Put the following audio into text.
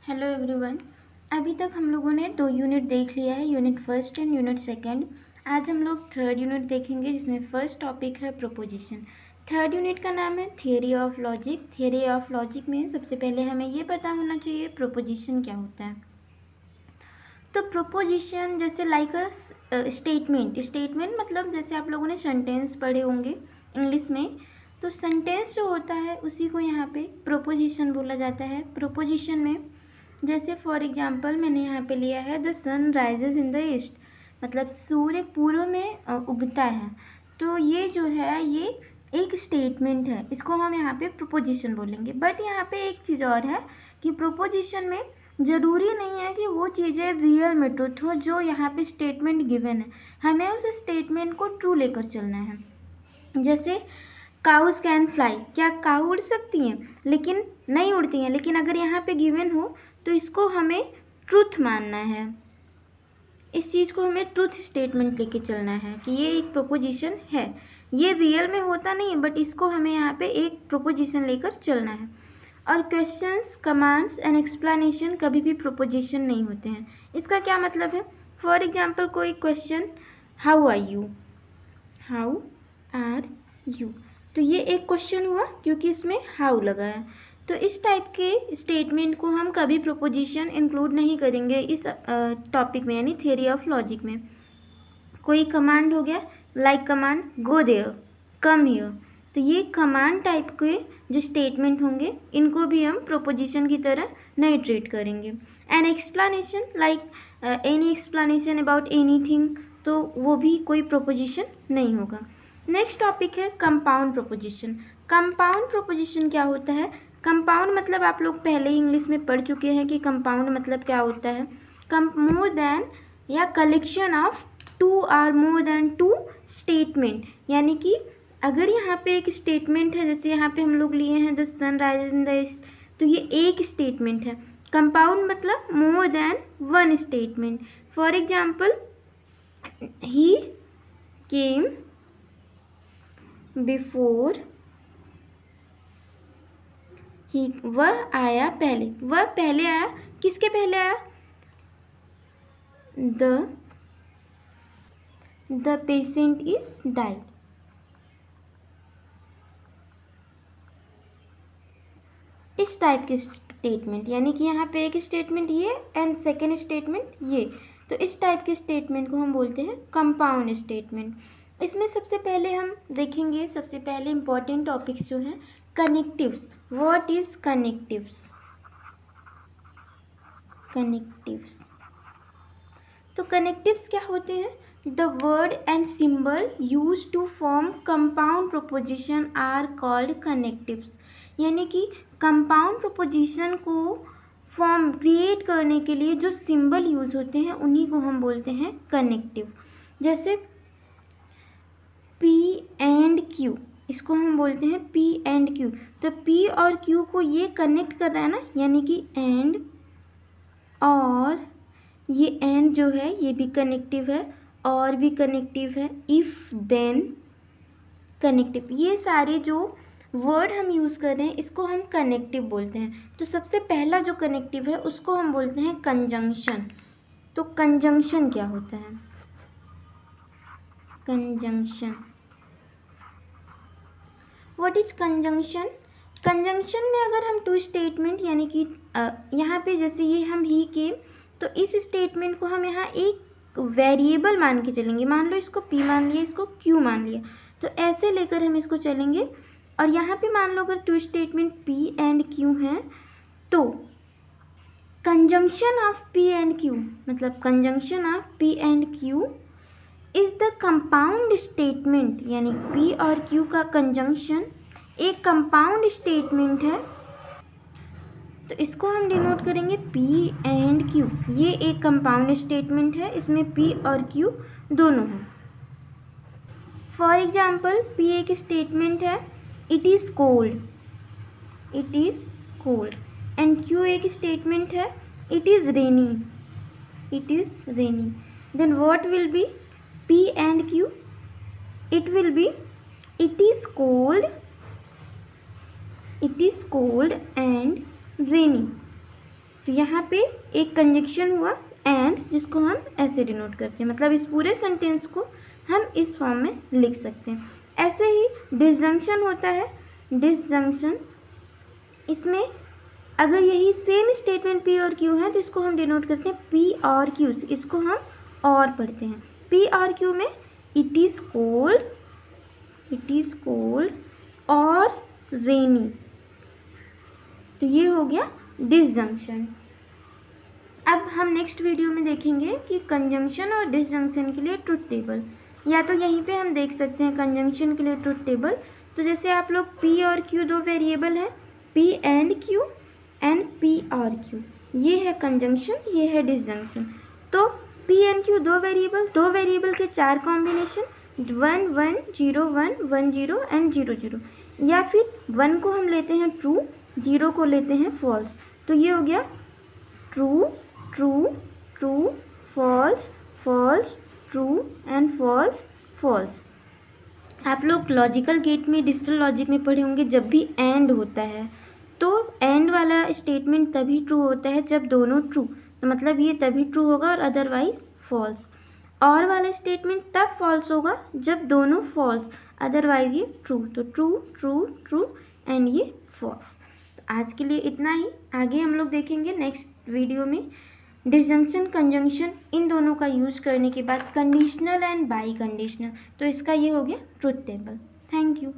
Hello everyone. अभी तक हम लोगों ने 2 यूनिट देख लिया है, unit first and unit second. आज हम लोग थर्ड यूनिट देखेंगे जिसमें फर्स्ट टॉपिक है प्रोपोजिशन। थर्ड यूनिट का नाम है theory of logic. Theory of logic में सबसे पहले हमें ये पता होना चाहिए प्रोपोजिशन क्या होता है। तो प्रोपोजिशन जैसे लाइक अ स्टेटमेंट मतलब जैसे आप लोगों ने सेंटेंस पढ़े होंगे इंग्लिश में, तो सेंटेंस जो होता है उसी को यहाँ पे प्रोपोजिशन बोला जाता है। प्रोपोजिशन में जैसे फॉर एग्जांपल मैंने यहाँ पे लिया है the sun rises in the east, मतलब सूर्य पूर्व में उगता है। तो ये जो है ये एक स्टेटमेंट है, इसको हम यहाँ पे प्रोपोजिशन बोलेंगे। बट यहाँ पे एक चीज़ और है कि प्रोपोजिशन में ज़रूरी नहीं है कि वो चीज़ें रियल में ट्रुथ हो जो यहाँ पे स्टेटमेंट गिवन है, हमें उस स्टेटमेंट को ट्रू लेकर चलना है। जैसे काउज कैन फ्लाई, क्या काऊ उड़ सकती हैं? लेकिन नहीं उड़ती हैं, लेकिन अगर यहाँ पे गिवन हो तो इसको हमें ट्रुथ मानना है, इस चीज़ को हमें ट्रुथ स्टेटमेंट लेके चलना है कि ये एक प्रोपोजिशन है। ये रियल में होता नहीं है बट इसको हमें यहाँ पे एक प्रोपोजिशन लेकर चलना है। और क्वेश्चंस, कमांड्स एंड एक्सप्लेनेशन कभी भी प्रोपोजिशन नहीं होते हैं। इसका क्या मतलब है? फॉर एग्जाम्पल कोई question, how are you, how are you, तो ये एक क्वेश्चन हुआ क्योंकि इसमें हाउ लगा है। तो इस टाइप के स्टेटमेंट को हम कभी प्रोपोजिशन इंक्लूड नहीं करेंगे इस टॉपिक में, यानी थियरी ऑफ लॉजिक में। कोई कमांड हो गया, like command go there, come here, तो ये कमांड टाइप के जो स्टेटमेंट होंगे इनको भी हम प्रोपोजिशन की तरह नहीं ट्रीट करेंगे। An explanation like any explanation about anything, तो वो भी कोई प्रोपोजिशन नहीं होगा। नेक्स्ट टॉपिक है कंपाउंड प्रोपोजिशन। कंपाउंड प्रोपोजिशन क्या होता है? कंपाउंड मतलब आप लोग पहले ही इंग्लिश में पढ़ चुके हैं कि कंपाउंड मतलब क्या होता है। मोर देन या कलेक्शन ऑफ 2 और मोर देन 2 स्टेटमेंट, यानी कि अगर यहाँ पे एक स्टेटमेंट है, जैसे यहाँ पे हम लोग लिए हैं the sun rises in the east, तो ये एक स्टेटमेंट है। कंपाउंड मतलब more than 1 statement. For example he came before, he, वह आया पहले, वह पहले आया, किसके पहले आया? The patient is died. इस टाइप के स्टेटमेंट, यानी कि यहाँ पे एक स्टेटमेंट ये एंड सेकेंड स्टेटमेंट ये, तो इस टाइप के स्टेटमेंट को हम बोलते हैं कंपाउंड स्टेटमेंट। इसमें सबसे पहले हम देखेंगे, सबसे पहले इम्पॉर्टेंट टॉपिक्स जो हैं connectives. What is connectives? Connectives, तो कनेक्टिव्स क्या होते हैं? The word and symbol use to form compound proposition are called connectives, यानी कि कंपाउंड प्रोपोजिशन को फॉर्म क्रिएट करने के लिए जो सिंबल यूज होते हैं उन्हीं को हम बोलते हैं कनेक्टिव। जैसे P एंड Q, इसको हम बोलते हैं P एंड Q, तो P और Q को ये कनेक्ट कर रहा है ना, यानी कि एंड, और ये एंड जो है ये भी कनेक्टिव है, और भी कनेक्टिव है, इफ देन कनेक्टिव। ये सारे जो वर्ड हम यूज़ कर रहे हैं इसको हम कनेक्टिव बोलते हैं। तो सबसे पहला जो कनेक्टिव है उसको हम बोलते हैं कंजंक्शन। तो कंजंक्शन क्या होता है? Conjunction, what is conjunction? Conjunction में अगर हम 2 स्टेटमेंट, यानी कि यहाँ पे जैसे ये हम ही के, तो इस स्टेटमेंट को हम यहाँ एक वेरिएबल मान के चलेंगे। मान लो इसको P मान लिया, इसको Q मान लिया, तो ऐसे लेकर हम इसको चलेंगे। और यहाँ पे मान लो अगर 2 स्टेटमेंट P एंड Q हैं, तो conjunction of P and Q, मतलब conjunction of P and Q is the compound statement, यानी P और Q का कंजंक्शन एक कंपाउंड स्टेटमेंट है। तो इसको हम डिनोट करेंगे P एंड Q, ये एक कंपाउंड स्टेटमेंट है, इसमें P और Q दोनों हैं। फॉर एग्जाम्पल P एक स्टेटमेंट है, it is cold, it is cold, and Q एक स्टेटमेंट है, it is rainy, it is rainy. Then what will be P and Q? It will be it is cold, it is cold and rainy। तो यहाँ पे एक conjunction हुआ and, जिसको हम ऐसे डिनोट करते हैं, मतलब इस पूरे सेंटेंस को हम इस फॉर्म में लिख सकते हैं। ऐसे ही डिसजंक्शन होता है, डिसजंक्शन, इसमें अगर यही सेम स्टेटमेंट पी और क्यू है तो इसको हम डिनोट करते हैं पी और क्यू से, इसको हम और पढ़ते हैं। पी और क्यू में इट इज़ कोल्ड और रेनी, तो ये हो गया डिसजंक्शन। अब हम नेक्स्ट वीडियो में देखेंगे कि कंजंक्शन और डिसजंक्शन के लिए ट्रुथ टेबल, या तो यहीं पे हम देख सकते हैं कंजंक्शन के लिए ट्रुथ टेबल। तो जैसे आप लोग पी और क्यू दो वेरिएबल हैं, P and Q and P और क्यू, ये है कंजंक्शन, ये है डिसजंक्शन। तो पी एंड क्यू दो वेरिएबल के 4 कॉम्बिनेशन, 1 1 0 1 1 0 एंड 0 0, या फिर 1 को हम लेते हैं ट्रू, 0 को लेते हैं फॉल्स, तो ये हो गया true true true, false false, true and false false. आप लोग लॉजिकल गेट में, डिजिटल लॉजिक में पढ़े होंगे, जब भी एंड होता है तो एंड वाला स्टेटमेंट तभी ट्रू होता है जब दोनों ट्रू, तो मतलब ये तभी ट्रू होगा और अदरवाइज फॉल्स। और वाला स्टेटमेंट तब फॉल्स होगा जब दोनों फॉल्स, अदरवाइज ये ट्रू, तो ट्रू ट्रू ट्रू एंड ये फॉल्स। आज के लिए इतना ही, आगे हम लोग देखेंगे नेक्स्ट वीडियो में डिसजंक्शन, कंजंक्शन, इन दोनों का यूज़ करने के बाद कंडीशनल एंड बाई कंडीशनल। तो इसका ये हो गया ट्रुथ टेबल। Thank you.